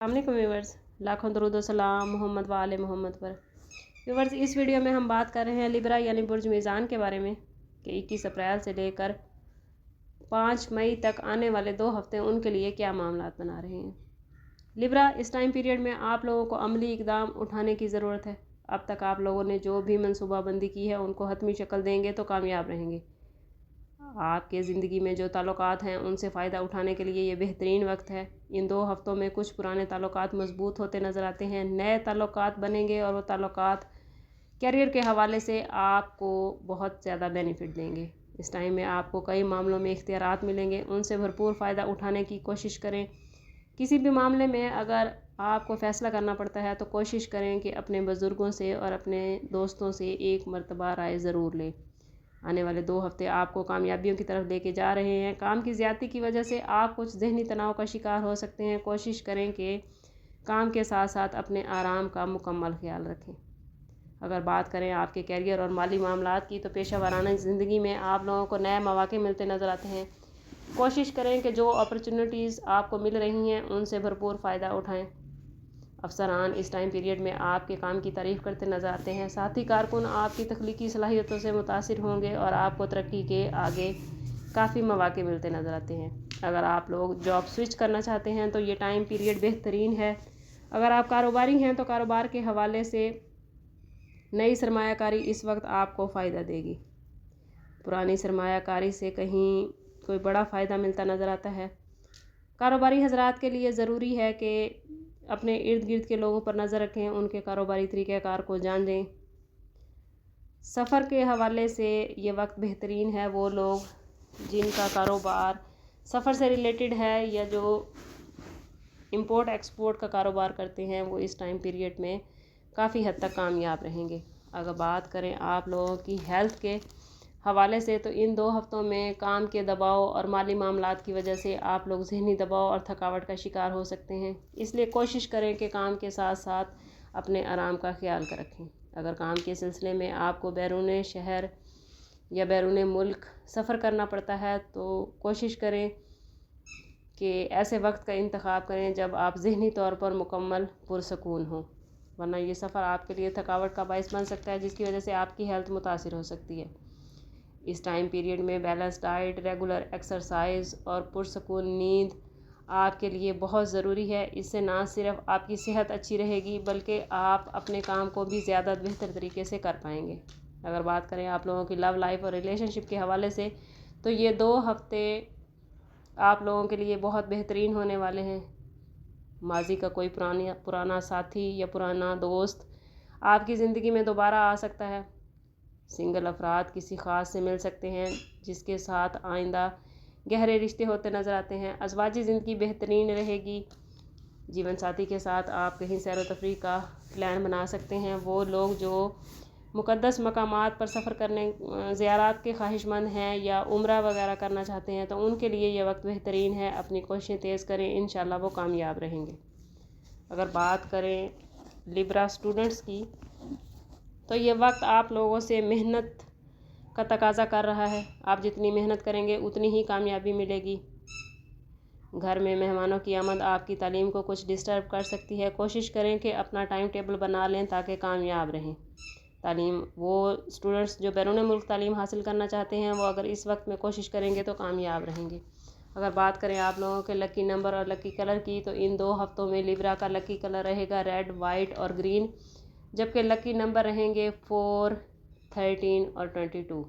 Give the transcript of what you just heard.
अस्सलाम वालेकुम व्यूवर्स, लाखों दरूद व सलाम मोहम्मद व आले मोहम्मद पर। व्यूवर्स, इस वीडियो में हम बात कर रहे हैं लिब्रा यानी बुर्ज मीज़ान के बारे में कि 21 अप्रैल से लेकर 5 मई तक आने वाले 2 हफ्ते उनके लिए क्या मामलात बना रहे हैं। लिब्रा, इस टाइम पीरियड में आप लोगों को अमली इक़दाम उठाने की ज़रूरत है। अब तक आप लोगों ने जो भी मनसूबाबंदी की है उनको हतमी शक्ल देंगे तो कामयाब रहेंगे। आपके ज़िंदगी में जो ताल्लुकात हैं उनसे फ़ायदा उठाने के लिए ये बेहतरीन वक्त है। इन 2 हफ्तों में कुछ पुराने ताल्लुकात मज़बूत होते नज़र आते हैं, नए ताल्लुकात बनेंगे और वो ताल्लुकात कैरियर के हवाले से आपको बहुत ज़्यादा बेनिफिट देंगे। इस टाइम में आपको कई मामलों में इख्तियारात मिलेंगे, उनसे भरपूर फ़ायदा उठाने की कोशिश करें। किसी भी मामले में अगर आपको फ़ैसला करना पड़ता है तो कोशिश करें कि अपने बुज़ुर्गों से और अपने दोस्तों से एक मरतबा राय ज़रूर लें। आने वाले 2 हफ्ते आपको कामयाबियों की तरफ लेके जा रहे हैं। काम की ज़्यादती की वजह से आप कुछ ज़हनी तनाव का शिकार हो सकते हैं। कोशिश करें कि काम के साथ साथ अपने आराम का मुकम्मल ख्याल रखें। अगर बात करें आपके कैरियर और माली मामलात की तो पेशा वाराना ज़िंदगी में आप लोगों को नए मौक़े मिलते नज़र आते हैं। कोशिश करें कि जो अपॉर्चुनिटीज़ आपको मिल रही हैं उनसे भरपूर फ़ायदा उठाएँ। अफसरान इस टाइम पीरियड में आपके काम की तारीफ़ करते नज़र आते हैं। साथ ही कारकुन आपकी तख्लीकी सलाहियतों से मुतासिर होंगे और आपको तरक्की के आगे काफ़ी मौक़े मिलते नज़र आते हैं। अगर आप लोग जॉब स्विच करना चाहते हैं तो ये टाइम पीरियड बेहतरीन है। अगर आप कारोबारी हैं तो कारोबार के हवाले से नई सरमायाकारी इस वक्त आपको फ़ायदा देगी। पुरानी सरमायाकारी से कहीं कोई बड़ा फ़ायदा मिलता नज़र आता है। कारोबारी हज़रात के लिए ज़रूरी है कि अपने इर्द गिर्द के लोगों पर नज़र रखें, उनके कारोबारी तरीक़ाकार को जान लें। सफ़र के हवाले से ये वक्त बेहतरीन है। वो लोग जिनका कारोबार सफ़र से रिलेटेड है या जो इंपोर्ट एक्सपोर्ट का कारोबार करते हैं वो इस टाइम पीरियड में काफ़ी हद तक कामयाब रहेंगे। अगर बात करें आप लोगों की हेल्थ के हवाले से तो इन 2 हफ्तों में काम के दबाव और माली मामलात की वजह से आप लोग ज़हनी दबाव और थकावट का शिकार हो सकते हैं। इसलिए कोशिश करें कि काम के साथ साथ अपने आराम का ख्याल रखें। अगर काम के सिलसिले में आपको बैरून शहर या बैरून मुल्क सफ़र करना पड़ता है तो कोशिश करें कि ऐसे वक्त का इंतखाब करें जब आप ज़हनी तौर पर मुकम्मल पुरसकून हों, वरना ये सफ़र आपके लिए थकावट का बाइस बन सकता है जिसकी वजह से आपकी हेल्थ मुतासिर हो सकती है। इस टाइम पीरियड में बैलेंस डाइट, रेगुलर एक्सरसाइज और पुरसकून नींद आपके लिए बहुत ज़रूरी है। इससे ना सिर्फ आपकी सेहत अच्छी रहेगी बल्कि आप अपने काम को भी ज़्यादा बेहतर तरीके से कर पाएंगे। अगर बात करें आप लोगों की लव लाइफ और रिलेशनशिप के हवाले से तो ये 2 हफ्ते आप लोगों के लिए बहुत बेहतरीन होने वाले हैं। माजी का कोई पुराना साथी या पुराना दोस्त आपकी ज़िंदगी में दोबारा आ सकता है। सिंगल अफराद किसी ख़ास से मिल सकते हैं जिसके साथ आइंदा गहरे रिश्ते होते नज़र आते हैं। अज़वाजी ज़िंदगी बेहतरीन रहेगी। जीवन साथी के साथ आप कहीं सैर व तफरीह का प्लान बना सकते हैं। वो लोग जो मुक़द्दस मकामात पर सफ़र करने ज़ियारत के ख्वाहिशमंद हैं या उम्रा वगैरह करना चाहते हैं तो उनके लिए ये वक्त बेहतरीन है। अपनी कोशिशें तेज़ करें, इंशाल्लाह वो कामयाब रहेंगे। अगर बात करें लिब्रा स्टूडेंट्स की तो ये वक्त आप लोगों से मेहनत का तकाज़ा कर रहा है। आप जितनी मेहनत करेंगे उतनी ही कामयाबी मिलेगी। घर में मेहमानों की आमद आपकी तालीम को कुछ डिस्टर्ब कर सकती है। कोशिश करें कि अपना टाइम टेबल बना लें ताकि कामयाब रहें। तालीम वो स्टूडेंट्स जो बैरून मुल्क तालीम हासिल करना चाहते हैं वो अगर इस वक्त में कोशिश करेंगे तो कामयाब रहेंगे। अगर बात करें आप लोगों के लकी नंबर और लकी कलर की तो इन 2 हफ्तों में लिब्रा का लकी कलर रहेगा रेड, वाइट और ग्रीन, जबकि लकी नंबर रहेंगे 4, 13 और 22।